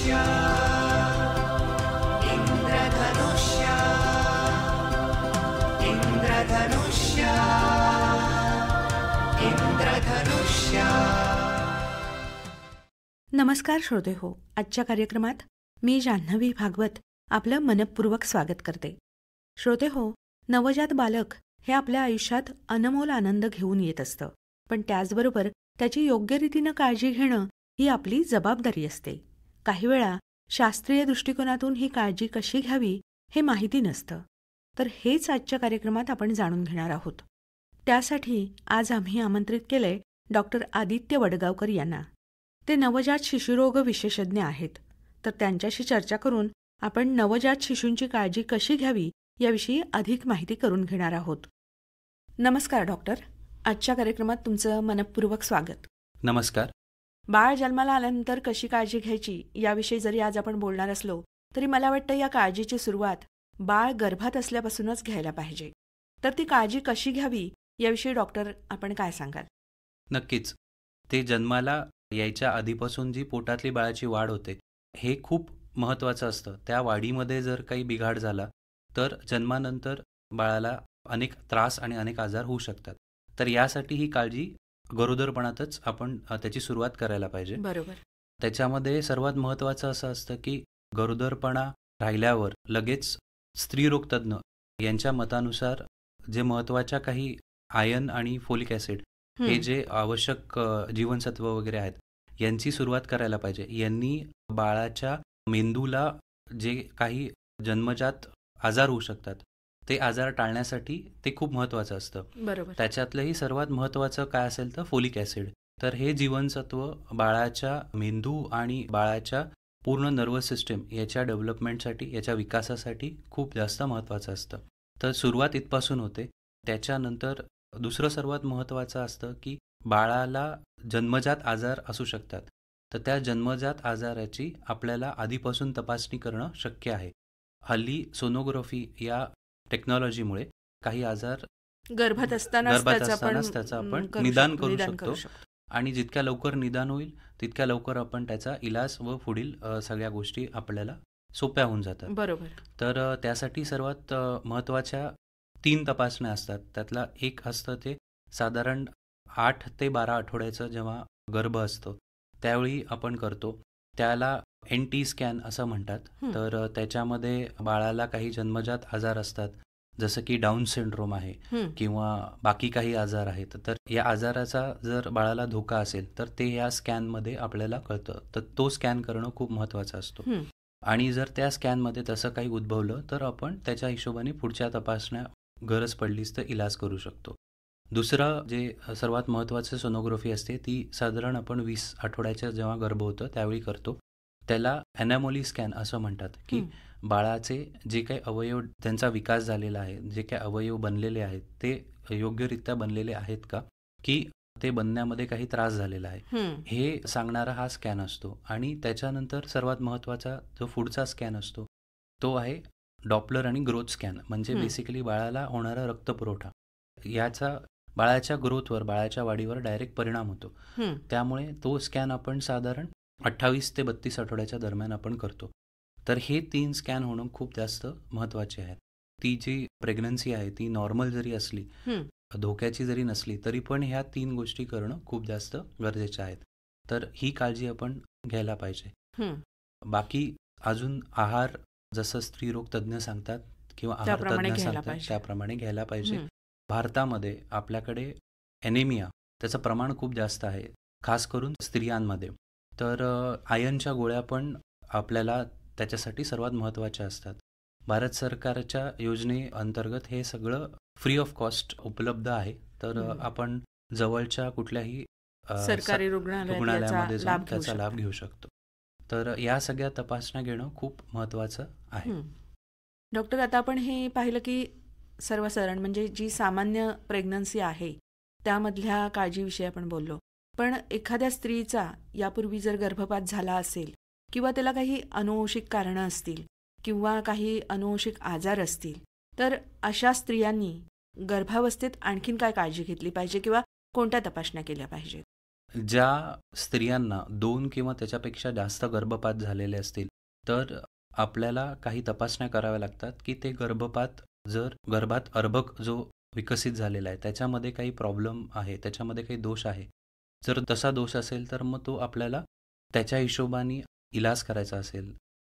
इंद्रधनुष्य इंद्रधनुष्य इंद्रधनुष्य इंद्रधनुष्य. नमस्कार श्रोते हो, आजच्या कार्यक्रमात मी जान्हवी भागवत आपलं मनपूर्वक स्वागत करते. श्रोते हो, नवजात बालक हे आपल्या आयुष्यात अनमोल आनंद घेऊन येत असतं, पण त्याचबरोबर त्याची योग्य रीतीनं काळजी घेणं ही आपली जबाबदारी असते. काही वेळा शास्त्रीय दृष्टिकोनातून ही काळजी कशी घ्यावी हे माहिती नसतं, तर हेच आजच्या कार्यक्रमात आपण जाणून घेणार आहोत. त्यासाठी आज आम्ही आमंत्रित केलंय डॉक्टर आदित्य वडगावकर यांना. ते नवजात शिशुरोग विशेषज्ञ आहेत, तर त्यांच्याशी चर्चा करून आपण नवजात शिशूंची काळजी कशी घ्यावी याविषयी अधिक माहिती करून घेणार आहोत. नमस्कार डॉक्टर, आजच्या कार्यक्रमात तुमचं मनपूर्वक स्वागत. नमस्कार. बाळ जन्माला आल्यानंतर कशी काळजी घ्यायची याविषयी जरी आज आपण बोलणार असलो तरी मला वाटतं या काळजीची सुरुवात बाळ गर्भात असल्यापासूनच घ्यायला पाहिजे. तर ती काळजी कशी घ्यावी याविषयी डॉक्टर आपण काय सांगाल? नक्कीच. ते जन्माला यायच्या आधीपासून जी पोटातली बाळाची वाढ होते हे खूप महत्त्वाचं असतं. त्या वाढीमध्ये जर काही बिघाड झाला तर जन्मानंतर बाळाला अनेक त्रास आणि अनेक आजार होऊ शकतात. तर यासाठी ही काळजी गरोदरपणातच आपण त्याची सुरुवात करायला पाहिजे. बरोबर. त्याच्यामध्ये सर्वात महत्त्वाचं असं असतं की गरोदरपणा राहिल्यावर लगेच स्त्रीरोग तज्ज्ञ यांच्या मतानुसार जे महत्त्वाच्या काही आयर्न आणि फोलिक ॲसिड हे जे आवश्यक जीवनसत्व वगैरे आहेत यांची सुरुवात करायला पाहिजे. यांनी बाळाच्या मेंदूला जे काही जन्मजात आजार होऊ शकतात ते आजार टाळण्यासाठी ते खूप महत्त्वाचं असतं. बरोबर. त्याच्यातलंही सर्वात महत्त्वाचं काय असेल तर फोलिक ॲसिड. तर हे जीवनसत्व बाळाच्या मेंदू आणि बाळाच्या पूर्ण नर्वस सिस्टीम याच्या डेव्हलपमेंटसाठी, याच्या विकासासाठी खूप जास्त महत्त्वाचं असतं. तर सुरुवात इथपासून होते. त्याच्यानंतर दुसरं सर्वात महत्त्वाचं असतं की बाळाला जन्मजात आजार असू शकतात, तर त्या जन्मजात आजाराची आपल्याला आधीपासून तपासणी करणं शक्य आहे. हल्ली सोनोग्राफी या टेक्नॉलॉजीमुळे काही आजार गर्भात असतानाच त्याचं आपण निदान करू शकतो. आणि जितक्या लवकर निदान होईल तितक्या लवकर आपण त्याचा इलाज व पुढील सगळ्या गोष्टी आपल्याला सोप्या होऊन जातात. बरोबर. तर त्यासाठी सर्वात महत्त्वाच्या 3 तपासण्या असतात. त्यातला एक असतं ते साधारण 8 ते 12 आठवड्याचं जेव्हा गर्भ असतो त्यावेळी आपण करतो. त्याला NT स्कॅन असं म्हणतात. तर त्याच्यामध्ये बाळाला काही जन्मजात आजार असतात, जसं की डाऊन सिंड्रोम आहे किंवा बाकी काही आजार आहेत. तर या आजाराचा जर बाळाला धोका असेल तर ते या स्कॅनमध्ये आपल्याला कळतं. तर तो स्कॅन करणं खूप महत्त्वाचं असतो. आणि जर त्या स्कॅनमध्ये तसं काही उद्भवलं तर आपण त्याच्या हिशोबाने पुढच्या तपासण्या गरज पडलीच तर इलाज करू शकतो. दुसरं जे सर्वात महत्त्वाचं सोनोग्राफी असते ती साधारण आपण 20 आठवड्याच्या जेव्हा गर्भ होतं त्यावेळी करतो. त्याला ॲनॅमोली स्कॅन असं म्हणतात की बाळाचे जे काही अवयव त्यांचा विकास झालेला आहे, जे काही अवयव बनलेले आहेत ते योग्यरित्या बनलेले आहेत का, की ते बनण्यामध्ये काही त्रास झालेला आहे, हे सांगणारा हा स्कॅन असतो. आणि त्याच्यानंतर सर्वात महत्त्वाचा जो पुढचा स्कॅन असतो तो आहे डॉपलर आणि ग्रोथ स्कॅन. म्हणजे बेसिकली बाळाला होणारा रक्तपुरवठा याचा बाळाच्या ग्रोथवर, बाळाच्या वाढीवर डायरेक्ट परिणाम होतो. त्यामुळे तो स्कॅन आपण साधारण 28 ते 32 आठवड्याच्या दरम्यान आपण करतो. तर हे 3 स्कॅन होणं खूप जास्त महत्त्वाचे आहेत. ती जी प्रेग्नन्सी आहे ती नॉर्मल जरी असली, धोक्याची जरी नसली तरी पण ह्या 3 गोष्टी करणं खूप जास्त गरजेच्या आहेत. तर ही काळजी आपण घ्यायला पाहिजे. बाकी अजून आहार जसं स्त्रीरोग तज्ज्ञ सांगतात किंवा आहार तज्ज्ञ सांगतात त्याप्रमाणे घ्यायला पाहिजे. भारतामध्ये आपल्याकडे ॲनेमिया त्याचं प्रमाण खूप जास्त आहे, खास करून स्त्रियांमध्ये. तर आयर्नच्या गोळ्या पण आपल्याला त्याच्यासाठी सर्वात महत्त्वाच्या असतात. भारत सरकारच्या योजनेअंतर्गत हे सगळं फ्री ऑफ कॉस्ट उपलब्ध आहे. तर आपण जवळच्या कुठल्याही सरकारी रुग्णालयामध्ये जाऊन त्याचा लाभ घेऊ शकतो. तर या सगळ्या तपासण्या घेणं खूप महत्त्वाचं आहे. डॉक्टर, आता आपण हे पाहिलं की सर्वसाधारण म्हणजे जी सामान्य प्रेग्नन्सी आहे त्यामधल्या काळजीविषयी आपण बोललो, पण एखाद्या स्त्रीचा यापूर्वी जर गर्भपात झाला असेल किंवा त्याला काही अनुवंशिक कारणं असतील किंवा काही अनुवंशिक आजार असतील, तर अशा स्त्रियांनी गर्भावस्थेत आणखीन काय काळजी घेतली पाहिजे किंवा कोणत्या तपासण्या केल्या पाहिजेत? ज्या स्त्रियांना 2 किंवा त्याच्यापेक्षा जास्त गर्भपात झालेले असतील, तर आपल्याला काही तपासण्या कराव्या लागतात, की ते गर्भपात जर गर्भात अर्भक जो विकसित झालेला आहे, त्याच्यामध्ये काही प्रॉब्लेम आहे, त्याच्यामध्ये काही दोष आहे. जर तसा दोष असेल, तर मग तो आपल्याला त्याच्या हिशोबाने इलाज करायचा असेल,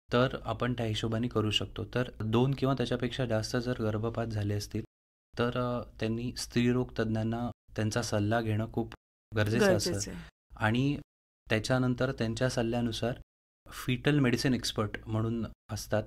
तर आपण त्या हिशोबाने करू शकतो. तर 2 किंवा त्याच्यापेक्षा जास्त जर गर्भपात झाले असतील, तर त्यांनी स्त्रीरोग तज्ज्ञांना त्यांचा सल्ला घेणं खूप गरजेचं असतं. गरजेचं आहे. आणि त्याच्यानंतर त्यांच्या सल्ल्यानुसार फिटल मेडिसिन एक्सपर्ट म्हणून असतात,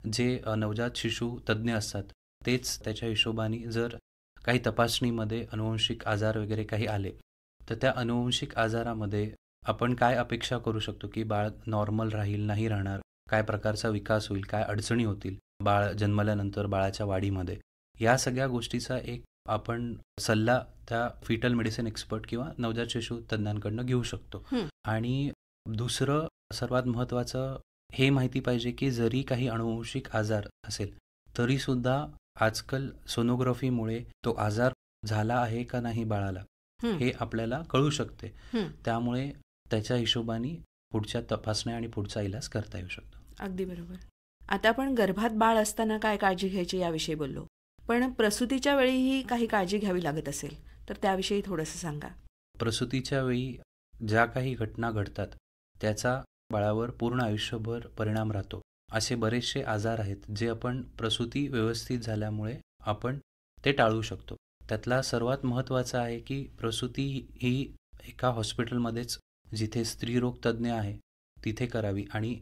जे नवजात शिशु तज्ज्ञ असतात. तेच त्याच्या हिशोबाने जर काही तपासणीमध्ये अनुवंशिक आजार वगैरे काही आले, तर त्या अनुवंशिक आजारामध्ये आपण काय अपेक्षा करू शकतो, की बाळ नॉर्मल राहील, नाही राहणार, काय प्रकारचा विकास होईल, काय अडचणी होतील बाळ जन्मल्यानंतर बाळाच्या वाढीमध्ये. या सगळ्या गोष्टीचा एक आपण सल्ला त्या फिटल मेडिसिन एक्सपर्ट किंवा नवजात शिशु तज्ज्ञांकडनं घेऊ शकतो. हं. आणि दुसरं सर्वात महत्त्वाचं हे माहिती पाहिजे, की जरी काही अनुवंशिक आजार असेल, तरीसुद्धा आजकाल सोनोग्राफीमुळे तो आजार झाला आहे का नाही बाळाला, हं. हे आपल्याला कळू शकते. हं. त्यामुळे त्याच्या हिशोबाने पुढच्या तपासण्या आणि पुढचा इलाज करता येऊ शकतो. अगदी बरोबर. आता आपण गर्भात बाळ असताना काय काळजी घ्यायची याविषयी बोललो, पण प्रसूतीच्या वेळीही काही काळजी घ्यावी लागत असेल, तर त्याविषयी थोडंसं सांगा. प्रसूतीच्या वेळी ज्या काही घटना घडतात, त्याचा बाळावर पूर्ण आयुष्यभर परिणाम राहतो. असे बरेचसे आजार आहेत, जे आपण प्रसूती व्यवस्थित झाल्यामुळे आपण ते टाळू शकतो. त्यातला सर्वात महत्त्वाचा आहे, की प्रसूती ही एका हॉस्पिटलमध्येच, जिथे स्त्रीरोग तज्ज्ञ आहे, तिथे करावी. आणि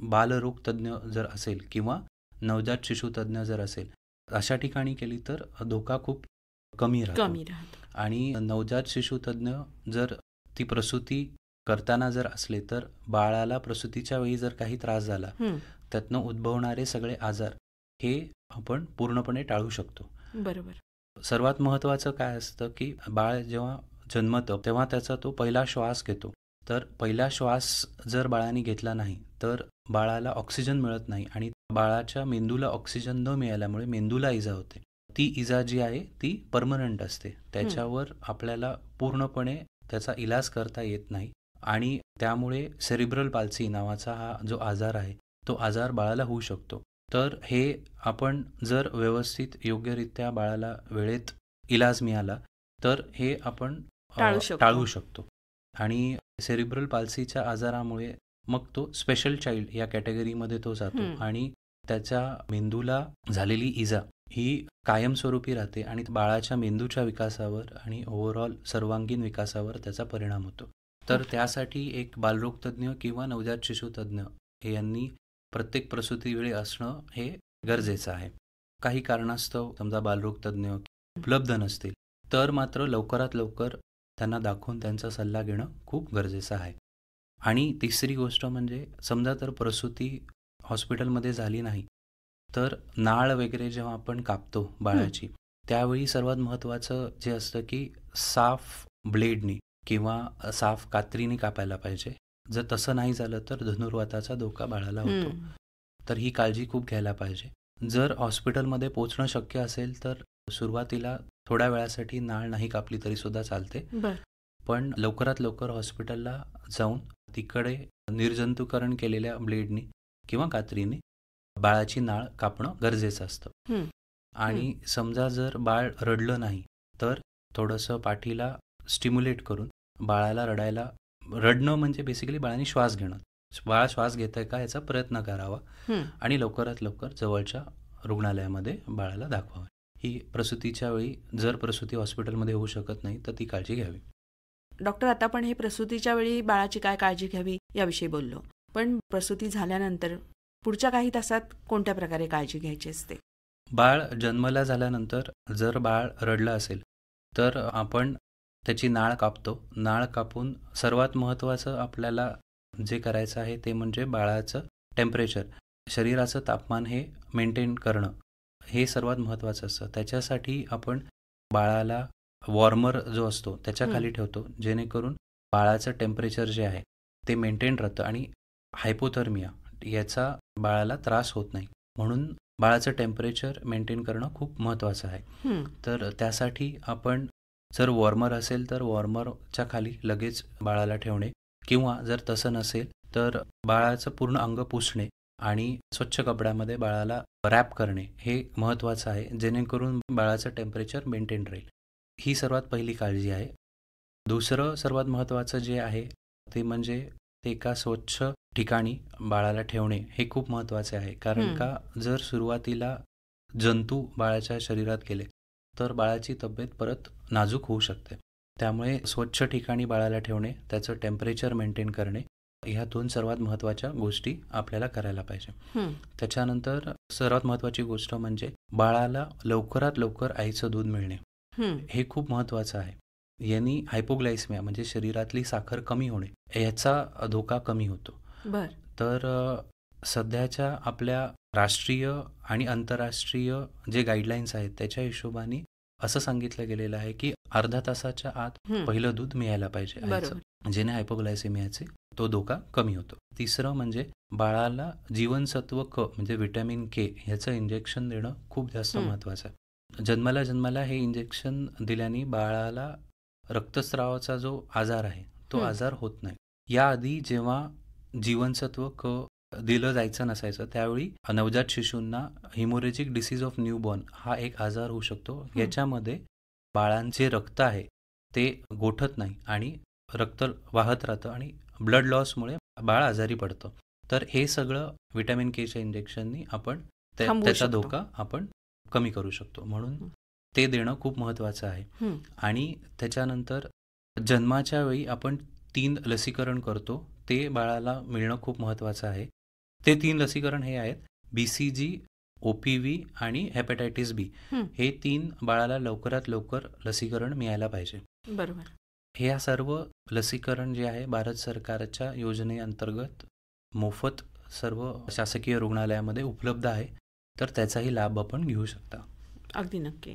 बालरोग तज्ज्ञ जर असेल किंवा नवजात शिशु तज्ज्ञ जर असेल, अशा ठिकाणी केली तर धोका खूप कमी राहतो. आणि नवजात शिशु तज्ज्ञ जर ती प्रसूती करताना जर असले, तर बाळाला प्रसूतीच्या वेळी जर काही त्रास झाला, त्यातनं उद्भवणारे सगळे आजार हे आपण पूर्णपणे टाळू शकतो. बरोबर. सर्वात महत्त्वाचं काय असतं, की बाळ जेव्हा जन्मतं तेव्हा त्याचा तो पहिला श्वास घेतो. तर पहिला श्वास जर बाळाने घेतला नाही, तर बाळाला ऑक्सिजन मिळत नाही आणि बाळाच्या मेंदूला ऑक्सिजन न मिळाल्यामुळे मेंदूला इजा होते. ती इजा जी आहे ती परमनंट असते. त्याच्यावर आपल्याला पूर्णपणे त्याचा इलाज करता येत नाही आणि त्यामुळे सेरिब्रल पाल्सी नावाचा हा जो आजार आहे, तो आजार बाळाला होऊ शकतो. तर हे आपण जर व्यवस्थित योग्यरित्या बाळाला वेळेत इलाज मिळाला, तर हे आपण टाळू शकतो. आणि सेरिब्रल पाल्सीच्या आजारामुळे मग तो स्पेशल चाइल्ड या कॅटेगरीमध्ये तो जातो आणि त्याच्या मेंदूला झालेली इजा ही कायमस्वरूपी राहते आणि बाळाच्या मेंदूच्या विकासावर आणि ओव्हरऑल सर्वांगीण विकासावर त्याचा परिणाम होतो. तर त्यासाठी एक बालरोग तज्ज्ञ किंवा नवजात शिशु तज्ज्ञ यांनी प्रत्येक प्रसूतीवेळी असणं हे गरजेचं आहे. काही कारणास्तव समजा बालरोग तज्ज्ञ उपलब्ध नसतील, तर मात्र लवकरात लवकर त्यांना दाखवून त्यांचा सल्ला घेणं खूप गरजेचं आहे. आणि तिसरी गोष्ट म्हणजे समजा तर प्रसूती हॉस्पिटलमध्ये झाली नाही, तर नाळ वगैरे जेव्हा आपण कापतो बाळाची, त्यावेळी सर्वात महत्त्वाचं जे असतं, की साफ ब्लेडनी किंवा साफ कात्रीने कापायला पाहिजे. जर तसं नाही झालं, तर धनुर्वाताचा धोका बाळाला होतो. तर ही काळजी खूप घ्यायला पाहिजे. जर हॉस्पिटलमध्ये पोहोचणं शक्य असेल, तर सुरुवातीला थोड्या वेळासाठी नाळ नाही कापली तरीसुद्धा चालते. पण लवकरात लवकर हॉस्पिटलला जाऊन तिकडे निर्जंतुकरण केलेल्या ब्लेडनी किंवा कात्रीने बाळाची नाळ कापणं गरजेचं असतं. आणि समजा जर बाळ रडलं नाही, तर थोडंसं पाठीला स्टिम्युलेट करून बाळाला रडणं म्हणजे बेसिकली बाळाने श्वास घेणं. बाळ श्वास घेत आहे का याचा प्रयत्न करावा आणि लवकरात लवकर जवळच्या रुग्णालयामध्ये बाळाला दाखवावे. ही प्रसूतीच्या वेळी जर प्रसूती हॉस्पिटलमध्ये होऊ शकत नाही, तर ती काळजी घ्यावी. डॉक्टर, आता आपण हे प्रसूतीच्या वेळी बाळाची काय काळजी घ्यावी याविषयी बोललो, पण प्रसूती झाल्यानंतर पुढच्या काही तासात कोणत्या प्रकारे काळजी घ्यायची असते? बाळ जन्माला झाल्यानंतर जर बाळ रडलं असेल, तर आपण त्याची नाळ कापतो. नाळ कापून सर्वात महत्त्वाचं आपल्याला जे करायचं आहे ते म्हणजे बाळाचं टेम्परेचर, शरीराचं तापमान हे मेंटेन करणं, हे सर्वात महत्त्वाचं असतं. त्याच्यासाठी आपण बाळाला वॉर्मर जो असतो त्याच्या खाली ठेवतो, जेणेकरून बाळाचं टेम्परेचर जे आहे ते मेंटेन राहतं आणि हायपोथर्मिया याचा बाळाला त्रास होत नाही. म्हणून बाळाचं टेम्परेचर मेंटेन करणं खूप महत्त्वाचं आहे. तर त्यासाठी आपण जर वॉर्मर असेल तर वॉर्मरच्या खाली लगेच बाळाला ठेवणे, किंवा जर तसं नसेल तर बाळाचं पूर्ण अंग पुसणे आणि स्वच्छ कपड्यामध्ये बाळाला रॅप करणे हे महत्त्वाचं आहे, जेणेकरून बाळाचं टेम्परेचर मेंटेन राहील. ही सर्वात पहिली काळजी आहे. दुसरं सर्वात महत्त्वाचं जे आहे ते म्हणजे ते एका स्वच्छ ठिकाणी बाळाला ठेवणे हे खूप महत्त्वाचे आहे. कारण का जर सुरुवातीला जंतू बाळाच्या शरीरात गेले तर बाळाची तब्येत परत नाजूक होऊ शकते. त्यामुळे स्वच्छ ठिकाणी बाळाला ठेवणे, त्याचं टेम्परेचर मेंटेन करणे, ह्या 2 सर्वात महत्त्वाच्या गोष्टी आपल्याला करायला पाहिजे. त्याच्यानंतर सर्वात महत्त्वाची गोष्ट म्हणजे बाळाला लवकरात लवकर आईचं दूध मिळणे हे खूप महत्त्वाचं आहे. यांनी हायपोग्लायसेमिया म्हणजे शरीरातली साखर कमी होणे याचा धोका कमी होतो. बर तर सध्याच्या आपल्या राष्ट्रीय आणि आंतरराष्ट्रीय जे गाईडलाईन्स आहेत त्याच्या हिशोबाने असं सांगितलं गेलेलं आहे की अर्धा तासाच्या आत पहिलं दूध मिळायला पाहिजे आईचं, जेणे हायपोग्लायसेमियाचे तो धोका कमी होतो. तिसरं म्हणजे बाळाला जीवनसत्व क म्हणजे व्हिटॅमिन के ह्याचं इंजेक्शन देणं खूप जास्त महत्त्वाचं आहे. जन्माला हे इंजेक्शन दिल्याने बाळाला रक्तस्रावाचा जो आजार आहे तो आजार होत नाही. याआधी जेव्हा जीवनसत्व क दिलं जायचं नसायचं त्यावेळी नवजात शिशूंना हिमोरेजिक डिसीज ऑफ न्यूबॉर्न हा एक आजार होऊ शकतो. याच्यामध्ये बाळांचे रक्त आहे ते गोठत नाही आणि रक्त वाहत राहतं आणि ब्लड लॉसमुळे बाळ आजारी पडतं. तर हे सगळं व्हिटॅमिन केच्या इंजेक्शननी आपण त्याचा धोका आपण कमी करू शकतो. म्हणून ते देणं खूप महत्त्वाचं आहे. आणि त्याच्यानंतर जन्माच्या वेळी आपण 3 लसीकरण करतो ते बाळाला मिळणं खूप महत्त्वाचं आहे. ते 3 लसीकरण हे आहेत BCG, OPV आणि हेपॅटायटिस बी. हे 3 बाळाला लवकरात लवकर लसीकरण मिळायला पाहिजे. बरोबर. हे सर्व लसीकरण जे आहे भारत सरकारच्या योजनेअंतर्गत मोफत सर्व शासकीय रुग्णालयामध्ये उपलब्ध आहे. तर त्याचाही लाभ आपण घेऊ शकता. अगदी नक्की.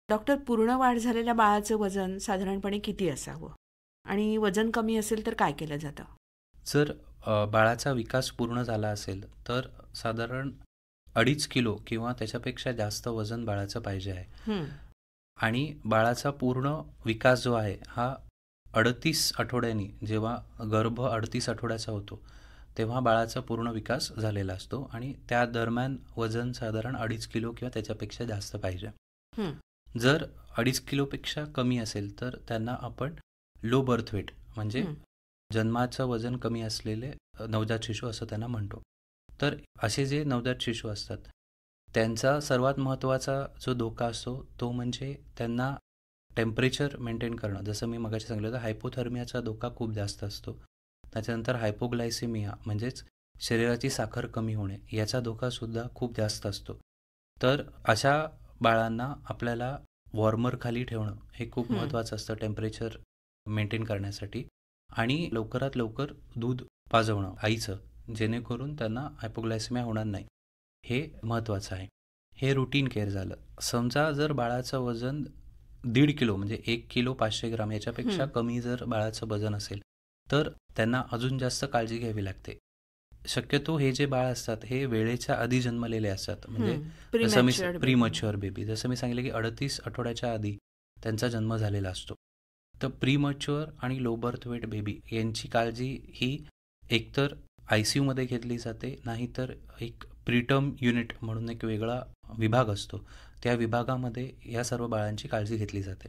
डॉक्टर, पूर्ण वाढ झालेल्या बाळाचं वजन साधारणपणे किती असावं आणि वजन कमी असेल तर काय केलं जातं? जर बाळाचा विकास पूर्ण झाला असेल तर साधारण 2.5 किलो किंवा त्याच्यापेक्षा जास्त वजन बाळाचं पाहिजे आहे. आणि बाळाचा पूर्ण विकास जो आहे हा 38 आठवड्यांनी, जेव्हा गर्भ 38 आठवड्याचा होतो तेव्हा बाळाचा पूर्ण विकास झालेला असतो आणि त्या दरम्यान वजन साधारण 2.5 किलो किंवा त्याच्यापेक्षा जास्त पाहिजे. जर 2.5 किलोपेक्षा कमी असेल तर त्यांना आपण लो बर्थ वेट म्हणजे जन्माचं वजन कमी असलेले नवजात शिशू असं त्यांना म्हणतो. तर असे जे नवजात शिशू असतात त्यांचा सर्वात महत्त्वाचा जो धोका असतो तो म्हणजे त्यांना टेम्परेचर मेंटेन करणं. जसं मी मगाशी सांगितलं होतं, हायपोथर्मियाचा धोका खूप जास्त असतो. त्याच्यानंतर हायपोग्लायसेमिया म्हणजेच शरीराची साखर कमी होणे याचा धोकासुद्धा खूप जास्त असतो. तर अशा बाळांना आपल्याला वॉर्मर खाली ठेवणं हे खूप महत्त्वाचं असतं टेम्परेचर मेंटेन करण्यासाठी. आणि लवकरात लवकर दूध पाजवणं आईचं, जेणेकरून त्यांना हायपोग्लायसेमिया होणार नाही, हे महत्त्वाचं आहे. हे रुटीन केअर झालं. समजा जर बाळाचं वजन 1.5 किलो म्हणजे 1 किलो 500 ग्राम याच्यापेक्षा कमी जर बाळाचं वजन असेल तर त्यांना अजून जास्त काळजी घ्यावी लागते. शक्यतो हे जे बाळ असतात हे वेळेच्या आधी जन्मलेले असतात. म्हणजे जसं मी प्रीमच्युअर बेबी, जसं मी सांगितलं की 38 आठवड्याच्या आधी त्यांचा जन्म झालेला असतो. तर प्रीमच्युअर आणि लो बर्थ वेट बेबी यांची काळजी ही एकतर ICUमध्ये घेतली जाते, नाहीतर एक प्रीटर्म युनिट म्हणून एक वेगळा विभाग असतो, त्या विभागामध्ये या सर्व बाळांची काळजी घेतली जाते.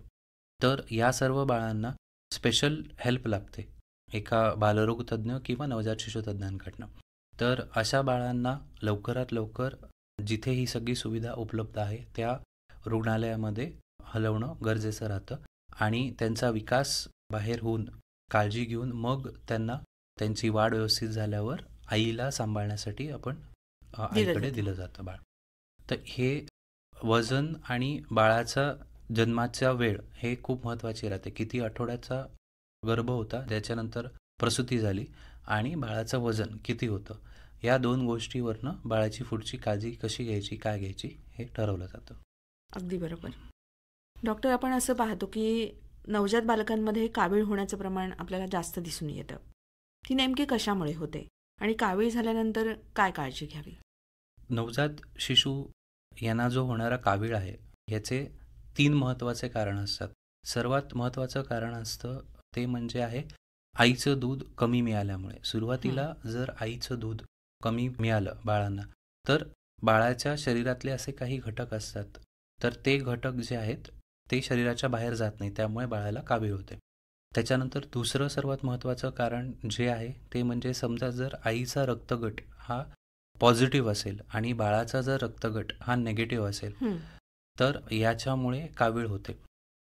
तर या सर्व बाळांना स्पेशल हेल्प लागते एका बालरोग तज्ज्ञ किंवा नवजात शिशु तज्ज्ञांकडनं. तर अशा बाळांना लवकरात लवकर जिथे ही सगळी सुविधा उपलब्ध आहे त्या रुग्णालयामध्ये हलवणं गरजेचं राहतं आणि त्यांचा विकास बाहेर होऊन काळजी घेऊन मग त्यांना त्यांची वाढ व्यवस्थित झाल्यावर आईला सांभाळण्यासाठी आपण आईकडे दिलं जातं बाळ. तर हे वजन आणि बाळाचा जन्माचा वेळ हे खूप महत्त्वाचे राहते. किती आठवड्याचा गर्भ होता, त्याच्यानंतर प्रसूती झाली आणि बाळाचं वजन किती होतं, या 2 गोष्टीवरनं बाळाची पुढची काळजी कशी घ्यायची, काय घ्यायची हे ठरवलं जातं. अगदी बरोबर. डॉक्टर, आपण असं पाहतो की नवजात बालकांमध्ये कावीळ होण्याचं प्रमाण आपल्याला जास्त दिसून येतं. ती नेमकी कशामुळे होते आणि कावीळ झाल्यानंतर काय काळजी घ्यावी? नवजात शिशू यांना जो होणारा कावीळ आहे याचे 3 महत्त्वाचे कारण असतात. सर्वात महत्त्वाचं कारण असतं ते म्हणजे आहे आईचं दूध कमी मिळाल्यामुळे. सुरुवातीला जर आईचं दूध कमी मिळालं बाळांना, तर बाळाच्या शरीरातले असे काही घटक असतात, तर ते घटक जे आहेत ते शरीराच्या बाहेर जात नाही, त्यामुळे बाळाला कावीळ होते. त्याच्यानंतर दुसरं सर्वात महत्त्वाचं कारण जे आहे ते म्हणजे समजा जर आईचा रक्तगट हा पॉझिटिव्ह असेल आणि बाळाचा जर रक्तगट हा निगेटिव्ह असेल, तर याच्यामुळे कावीळ होते.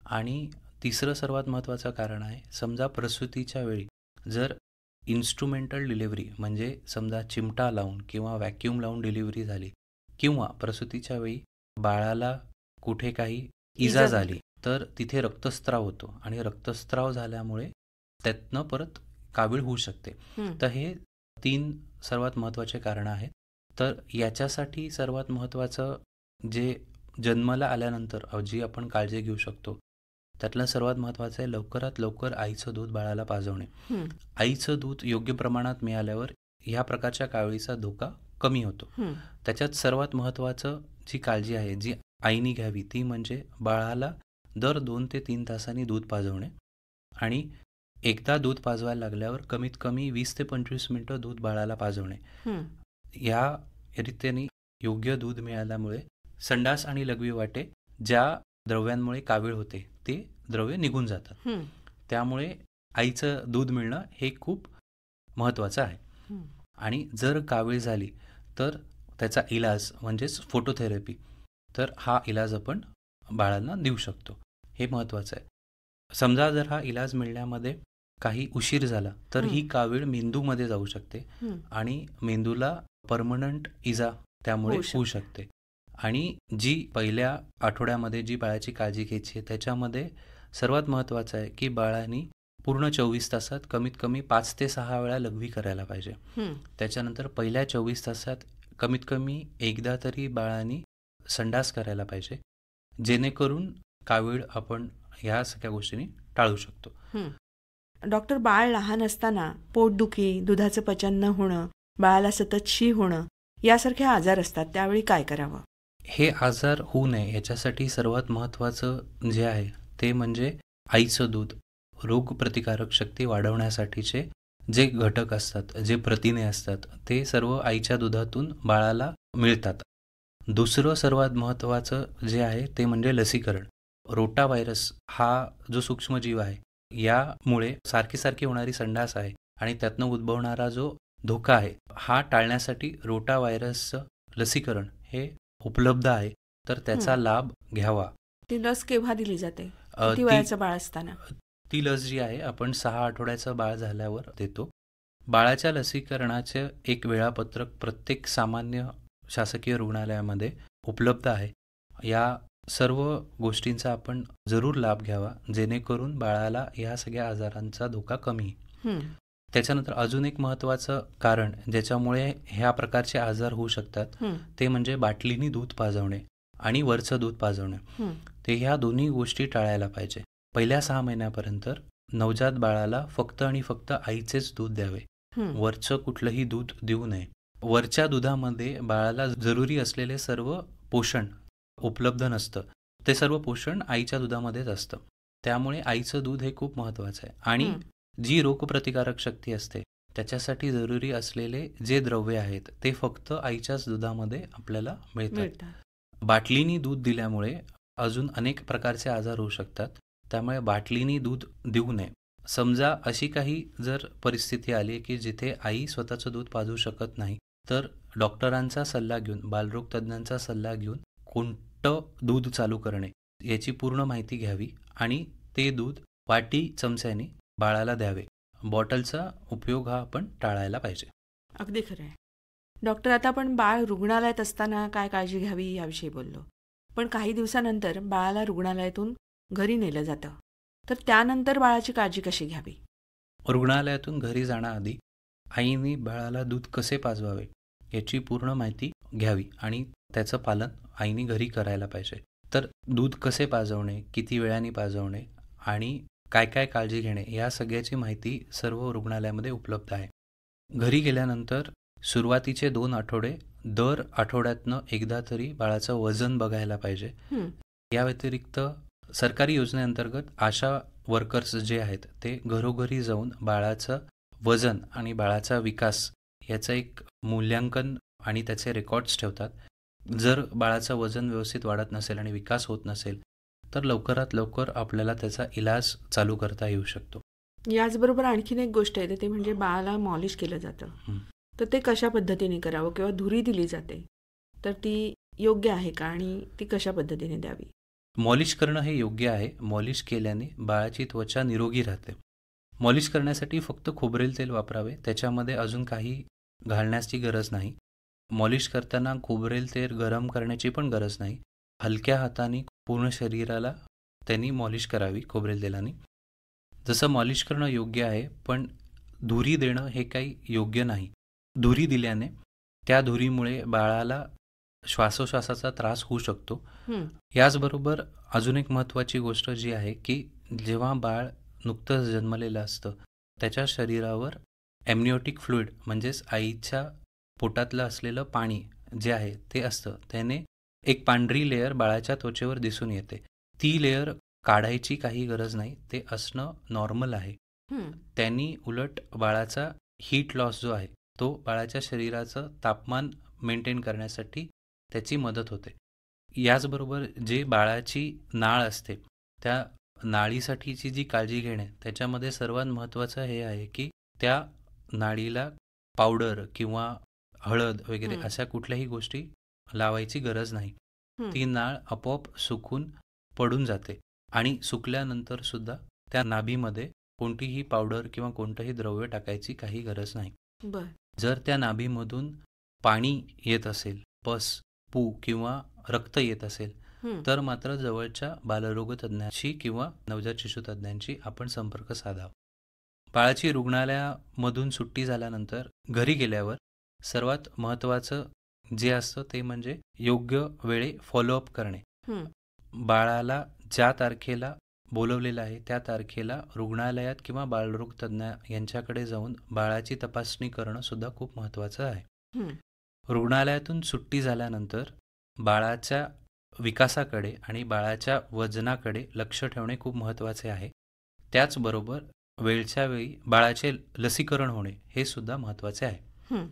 आणि तिसरं सर्वात महत्त्वाचं कारण आहे, समजा प्रसूतीच्या वेळी जर इन्स्ट्रुमेंटल डिलिव्हरी म्हणजे समजा चिमटा लावून किंवा व्हॅक्यूम लावून डिलिव्हरी झाली किंवा प्रसूतीच्या वेळी बाळाला कुठे काही इजा झाली, तर तिथे रक्तस्राव होतो आणि रक्तस्राव झाल्यामुळे त्यातनं परत कावीळ होऊ शकते. तर हे 3 सर्वात महत्त्वाचे कारणं आहेत. तर याच्यासाठी सर्वात महत्त्वाचं जे जन्माला आल्यानंतर जी आपण काळजी घेऊ शकतो, त्यातलं सर्वात महत्त्वाचं आहे लवकरात लवकर आईचं दूध बाळाला पाजवणे. आईचं दूध योग्य प्रमाणात मिळाल्यावर ह्या प्रकारच्या कावीळीचा धोका कमी होतो. त्याच्यात सर्वात महत्त्वाचं जी काळजी आहे जी आईने घ्यावी ती म्हणजे बाळाला दर 2 ते 3 तासांनी दूध पाजवणे आणि एकदा दूध पाजवायला लागल्यावर कमीत कमी 20 ते 25 मिनिटं दूध बाळाला पाजवणे. या रीतीने योग्य दूध मिळाल्यामुळे संडास आणि लघवी वाटे ज्या द्रव्यांमुळे कावीळ होते ते द्रव्य निघून जातात. त्यामुळे आईचं दूध मिळणं हे खूप महत्त्वाचं आहे. आणि जर कावीळ झाली तर त्याचा इलाज म्हणजेच फोटोथेरपी, तर हा इलाज आपण बाळांना देऊ शकतो. हे महत्त्वाचं आहे. समजा जर हा इलाज मिळण्यामध्ये काही उशीर झाला तर ही कावीळ मेंदूमध्ये जाऊ शकते आणि मेंदूला परमनंट इजा त्यामुळे होऊ शकते. आणि जी पहिल्या आठवड्यामध्ये जी बाळाची काळजी घ्यायची आहे त्याच्यामध्ये सर्वात महत्त्वाचं आहे की बाळांनी पूर्ण 24 तासात कमीत कमी 5 ते 6 वेळा लघवी करायला पाहिजे. त्याच्यानंतर पहिल्या 24 तासात कमीत कमी एकदा तरी बाळांनी संडास करायला पाहिजे, जेणेकरून कावीळ आपण ह्या सगळ्या गोष्टींनी टाळू शकतो. डॉक्टर, बाळ लहान असताना पोटदुखी, दुधाचं पचन न होणं, बाळाला सतत शी होणं यासारखे आजार असतात, त्यावेळी काय करावं? हे आजार होऊ नये याच्यासाठी सर्वात महत्त्वाचं जे आहे ते म्हणजे आईचं दूध. रोगप्रतिकारक शक्ती वाढवण्यासाठीचे जे घटक असतात, जे प्रथिने असतात, ते सर्व आईच्या दुधातून बाळाला मिळतात. दुसरं सर्वात महत्त्वाचं जे आहे ते म्हणजे लसीकरण. रोटा व्हायरस हा जो सूक्ष्मजीव आहे यामुळे सारखी होणारी संडास आहे आणि त्यातनं उद्भवणारा जो धोका आहे हा टाळण्यासाठी रोटा व्हायरसचं लसीकरण हे उपलब्ध आहे, तर त्याचा लाभ घ्यावा. ती लस केव्हा दिली जाते? किती वयाचं बाळ असताना? ती लस जी आहे आपण 6 आठवड्याचं बाळ झाल्यावर देतो. बाळाच्या लसीकरणाचे एक वेळापत्रक प्रत्येक सामान्य शासकीय रुग्णालयामध्ये उपलब्ध आहे. या सर्व गोष्टींचा आपण जरूर लाभ घ्यावा, जेणेकरून बाळाला या सगळ्या आजारांचा धोका कमी. त्याच्यानंतर अजून एक महत्त्वाचं कारण ज्याच्यामुळे ह्या प्रकारचे आजार होऊ शकतात ते म्हणजे बाटलीनी दूध पाजवणे आणि वरचं दूध पाजवणे. ते ह्या दोन्ही गोष्टी टाळायला पाहिजे. पहिल्या 6 महिन्यापर्यंत नवजात बाळाला फक्त आणि फक्त आईचेच दूध द्यावे, वरचं कुठलंही दूध देऊ नये. वरच्या दुधामध्ये बाळाला जरुरी असलेले सर्व पोषण उपलब्ध नसतं, ते सर्व पोषण आईच्या दुधामध्येच असतं. त्यामुळे आईचं दूध हे खूप महत्त्वाचं आहे. आणि जी रोगप्रतिकारक शक्ती असते त्याच्यासाठी जरुरी असलेले जे द्रव्य आहेत ते फक्त आईच्याच दुधामध्ये आपल्याला मिळतात. बाटलीनी दूध दिल्यामुळे अजून अनेक प्रकारचे आजार होऊ शकतात, त्यामुळे बाटलीनी दूध देऊ नये. समजा अशी काही जर परिस्थिती आली की जिथे आई स्वतःचं दूध पाजू शकत नाही, तर डॉक्टरांचा सल्ला घेऊन, बालरोग तज्ज्ञांचा सल्ला घेऊन कोणतं दूध चालू करणे याची पूर्ण माहिती घ्यावी आणि ते दूध वाटी चमच्याने बाळाला द्यावे. बॉटलचा उपयोग हा आपण टाळायला पाहिजे. अगदी खरं आहे. डॉक्टर, आता आपण बाळ रुग्णालयात असताना काय काळजी घ्यावी याविषयी बोललो, पण काही दिवसानंतर बाळाला रुग्णालयातून घरी नेलं जातं, तर त्यानंतर बाळाची काळजी कशी घ्यावी? रुग्णालयातून घरी जाण्याआधी आईने बाळाला दूध कसे पाजवावे याची पूर्ण माहिती घ्यावी आणि त्याचं पालन आईने घरी करायला पाहिजे. तर दूध कसे पाजवणे, किती वेळाने पाजवणे आणि काय काय काळजी घेणे या सगळ्याची माहिती सर्व रुग्णालयामध्ये उपलब्ध आहे. घरी गेल्यानंतर सुरुवातीचे 2 आठवडे दर आठवड्यातनं एकदा तरी बाळाचं वजन बघायला पाहिजे. या व्यतिरिक्त सरकारी योजनेअंतर्गत आशा वर्कर्स जे आहेत ते घरोघरी जाऊन बाळाचं वजन आणि बाळाचा विकास याचं एक मूल्यांकन आणि त्याचे रेकॉर्ड्स ठेवतात. जर बाळाचं वजन व्यवस्थित वाढत नसेल आणि विकास होत नसेल तर लवकरात लवकर आपल्याला त्याचा इलाज चालू करता येऊ शकतो. याचबरोबर आणखीन एक गोष्ट आहे ते म्हणजे बाळाला मॉलिश केलं जातं. तर ते कशा पद्धतीने करावं किंवा धुरी दिली जाते तर ती योग्य आहे का आणि ती कशा पद्धतीने द्यावी? मॉलिश करणं हे योग्य आहे. मॉलिश केल्याने बाळाची त्वचा निरोगी राहते. मॉलिश करण्यासाठी फक्त खोबरेल तेल वापरावे. त्याच्यामध्ये अजून काही घालण्याची गरज नाही. मॉलिश करताना खोबरेल तेल गरम करण्याची पण गरज नाही. हलक्या हाताने पूर्ण शरीराला त्यांनी मॉलिश करावी खोबरेल तेलाने. जसं मॉलिश करणं योग्य आहे पण धुरी देणं हे काही योग्य नाही. धुरी दिल्याने त्या धुरीमुळे बाळाला श्वासोश्वासाचा त्रास होऊ शकतो. याचबरोबर अजून एक महत्त्वाची गोष्ट जी आहे की जेव्हा बाळ नुकतंच जन्मलेलं असतं त्याच्या शरीरावर एमनिओटिक फ्लुइड म्हणजेच आईच्या पोटातलं असलेलं पाणी जे आहे ते असतं. त्याने एक पांढरी लेयर बाळाच्या त्वचेवर दिसून येते. ती लेयर काढायची काही गरज नाही. ते असणं नॉर्मल आहे. त्यांनी उलट बाळाचा हीट लॉस जो आहे तो बाळाच्या शरीराचं तापमान मेंटेन करण्यासाठी त्याची मदत होते. याचबरोबर जे बाळाची नाळ असते त्या नाळीसाठीची जी काळजी घेणे त्याच्यामध्ये सर्वात महत्त्वाचं हे आहे की त्या नाळीला पावडर किंवा हळद वगैरे अशा कुठल्याही गोष्टी लावायची गरज नाही. ती नाळ आपोआप सुकून पडून जाते आणि सुकल्यानंतर सुद्धा त्या नाभीमध्ये कोणतीही पावडर किंवा कोणतंही द्रव्य टाकायची काही गरज नाही. जर त्या नाभीमधून पाणी येत असेल, पस, पू किंवा रक्त येत असेल तर मात्र जवळच्या बालरोग तज्ज्ञाशी किंवा नवजात शिशु तज्ज्ञांशी आपण संपर्क साधावा. बाळाची रुग्णालयामधून सुट्टी झाल्यानंतर घरी गेल्यावर सर्वात महत्त्वाचं जे असतं ते म्हणजे योग्य वेळी फॉलोअप करणे. बाळाला ज्या तारखेला बोलवलेलं आहे त्या तारखेला रुग्णालयात किंवा बालरोग तज्ज्ञ यांच्याकडे जाऊन बाळाची तपासणी करणं सुद्धा खूप महत्त्वाचं आहे. रुग्णालयातून सुट्टी झाल्यानंतर बाळाच्या विकासाकडे आणि बाळाच्या वजनाकडे लक्ष ठेवणे खूप महत्त्वाचे आहे. त्याचबरोबर वेळच्या वेळी बाळाचे लसीकरण होणे हे सुद्धा महत्त्वाचे आहे.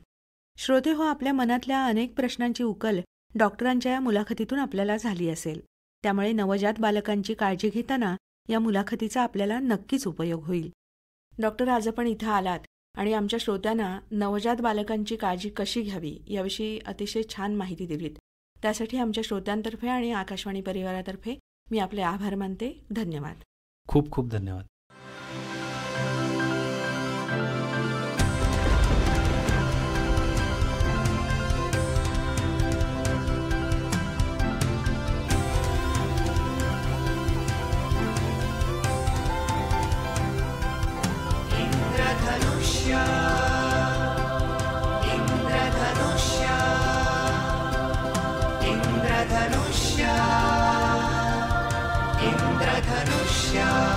श्रोते हो, आपल्या मनातल्या अनेक प्रश्नांची उकल डॉक्टरांच्या या मुलाखतीतून आपल्याला झाली असेल. त्यामुळे नवजात बालकांची काळजी घेताना या मुलाखतीचा आपल्याला नक्कीच उपयोग होईल. डॉक्टर, आज आपण इथं आलात आणि आमच्या श्रोत्यांना नवजात बालकांची काळजी कशी घ्यावी याविषयी अतिशय छान माहिती दिलीत. त्यासाठी आमच्या श्रोत्यांतर्फे आणि आकाशवाणी परिवारातर्फे मी आपले आभार मानते. धन्यवाद. खूप खूप धन्यवाद. Indradhanusya